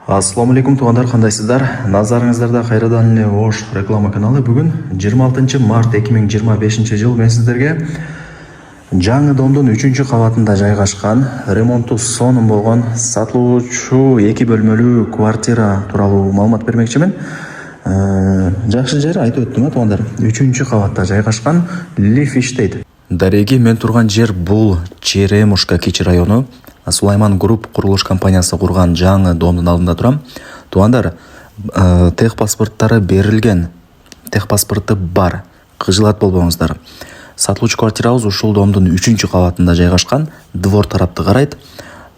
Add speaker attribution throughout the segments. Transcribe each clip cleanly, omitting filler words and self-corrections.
Speaker 1: Ассаламу алейкум туугандар, кандайсыздар? Назарыңыздарда кайрадан эле Ош реклама каналы. Бүгүн 26 март 2025 жыл мен сиздерге жаңы домдун 3-кабатында жайгашкан, ремонту сонун болгон, сатылуучу 2 бөлмөлүү квартира тууралуу маалымат бермекчимин. Жакшы жери айтып өттүм туугандар. 3-кабатта жайгашкан Лиф иштейт. Дареги, мен турган жер бул Черемушка Кичи району. Сулайман Групп курулуш компаниясы курган жаңы домдун алдында турам. Туугандар, тех паспорттары берилген. Тех паспорты бар. Кыжылат болбоңуздар. Сатылуучу квартирабыз ушул домдун 3-кабатында жайгашкан. Двор тарапты карайт.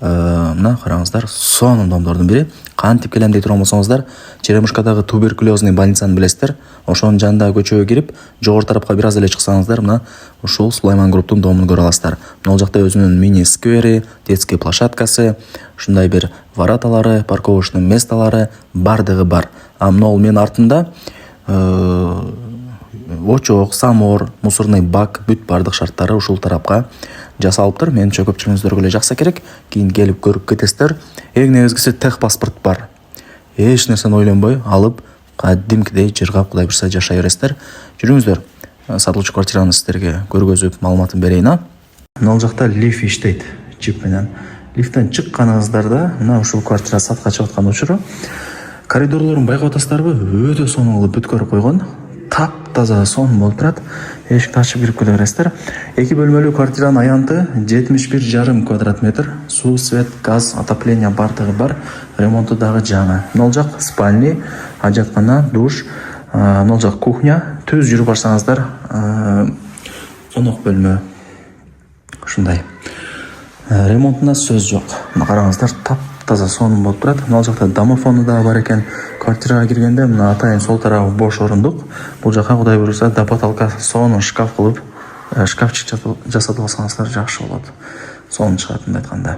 Speaker 1: Мына караңыздар, сонун домдордун бири. Кантип келем дей турган болсоңуздар, Черемушкадагы туберкулезный больницаны билесиздер. Ошонун жанындагы көчөгө кирип, жогору тарапка бир аз эле чыксаңыздар, мына ушул Сулайман Групптун домун көрө аласыздар. Мына жакта өзүнүн мини-сквери, детский площадкасы, ушундай бир вороталары, парковочный месталары бардыгы бар. Мына менин артымда очок, самор, мусорный бак, бүт бардык шарттары ушул тарапка жасалыптыр. Менимче көпчүлүгүңүздөргө эле жакса керек. Кийин келип көрүп кетесиздер. Эң негизгиси тех паспорт бар. Эч нерсени ойлонбой алып, кадимкидей жыргап кудай бурса жашай бересиздер. Жүрүңүздөр. Сатылуучу квартираны сиздерге көргөзүп маалыматын берейин. Мына жакта лифт иштейт чип менен. Лифттен чыкканыңыздарда мына ушул квартира сатка чыгып учуру. Коридорлорун байкап атасыздарбы? Өтө сонун кылып бүткөрүп койгон. Тап-таза сонун болуп турат. Эшикти ачып кирип келе бересиздер. 2 бөлмөлүү квартиранын аянты 71,5 квадрат метр. Суу, свет, газ, отопление бардыгы бар. Ремонту дагы жаңы. Мына жак спальни, ажаткана, душ, мына жак кухня. Түз жүрүп барсаңыздар, конок бөлмө. Ушундай. Ремонтуна сөз жок. Мына караңыздар, тап-таза сонун болуп турат. Мына жакта домофону да бар экен. Квартирага киргенде мына атайын сол тарабы бош орундук. Бул жака кудай буюрса допоталка сонун шкаф кылып, шкафчик жасатып алсаңыздар жакшы болот. Сонун чыгат мындай айтканда.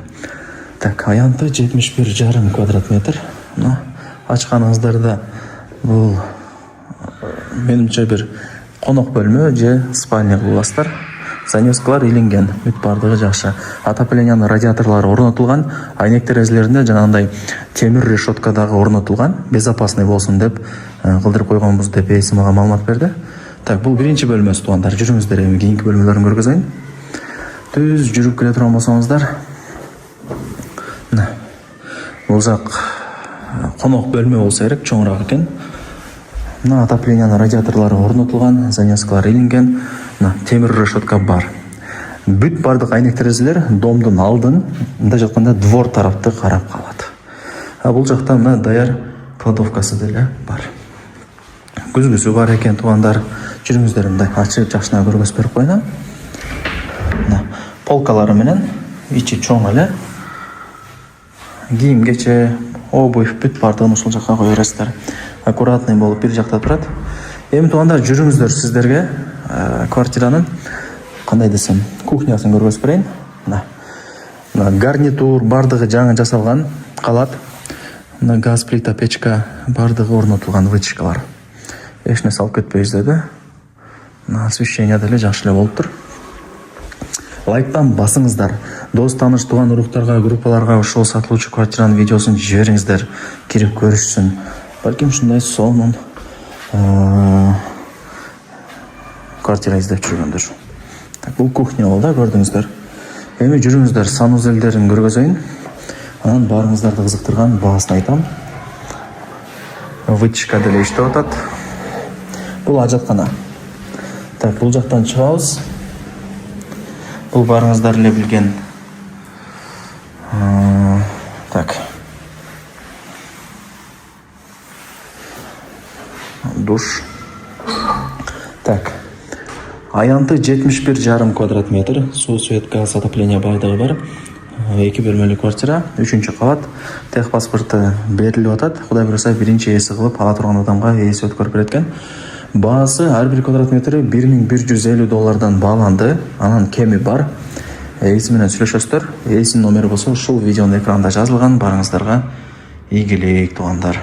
Speaker 1: Так, аянты 71,5 квадрат метр. Мына ачканыңыздарда бул менимче бир конок бөлмө же спальня кыласыздар. Занёскалар илинген, бүт бардыгы жакшы. Отоплениянын радиаторлору орнотулган, айнек терезелеринде жанагындай темир решетка дагы орнотулган, безопасный болсун деп кылдырып койгонбуз деп эси мага маалымат берди. Так, бул биринчи бөлмөсү туугандар. Жүрүңүздөр, эми кийинки бөлмөлөрүн көргөзөйүн. Түз жүрүп келе турган болсоңуздар, мына бул жак конок бөлмө болсо керек, чоңураак экен. Мына отоплениянын радиаторлору орнотулган, занёскалар илинген. Темир решетка бар. Бүт бардык айнек терезелер домдун алдын, мындай жатканда двор тарапты карап калат. Бул жакта мына даяр кладовкасы деле бар. Күзгүсү бар экен туугандар. Жүрүңүздөр, мындай ачып жакшына көргөзүп берип коеюн. Мына полкалары менен ичи чоң эле. Кийим кече, обувь бүт бардыгын ушул жакка кое бересиздер. Аккуратный болуп бир жакта турат. Эми туугандар, жүрүңүздөр, сиздерге квартиранын кандай десем, кухнясын көргөзүп берейин. Мына гарнитур бардыгы жаңы жасалган калат. Мына газ плита, печка бардыгы орнотулган, вытяжкалар. Эч нерсе алып кетпейсиздер да. Мына освещение деле жакшы эле болуптур. Лайктан басыңыздар. Дос, тааныш, тууган уруктарга, группаларга ушул сатылуучу квартиранын видеосун жибериңиздер, кирип көрүшсүн. Балким ушундай сонун квартира издеп жүргөндөр. Так, бул кухня болду, көрдүңүздөр. Эми жүрүңүздөр, санузелдерин көргөзөйүн. Анан баарыңыздарды кызыктырган баасын айтам. Вытяжка деле иштеп атат. Бул ажаткана. Так, бул жактан чыгабыз. Бул баарыңыздар эле билген. Так. Душ. Так. Аянты 71,5 квадрат метр. Суу, свет, газ, отопление бардыгы бар. 2 бөлмөлүү квартира, 3-кабат. Тех паспорты берилип атат. Кудай буюрса биринчи эси кылып ала турган адамга эси өткөрүп берет экен. Баасы ар бир квадрат метри $1150 бааланды. Анан кеми бар. Эси менен сүйлөшөсүздөр. Эсинин номери болсо ушул видеонун экранында жазылган. Барыңыздарга ийгилик туугандар.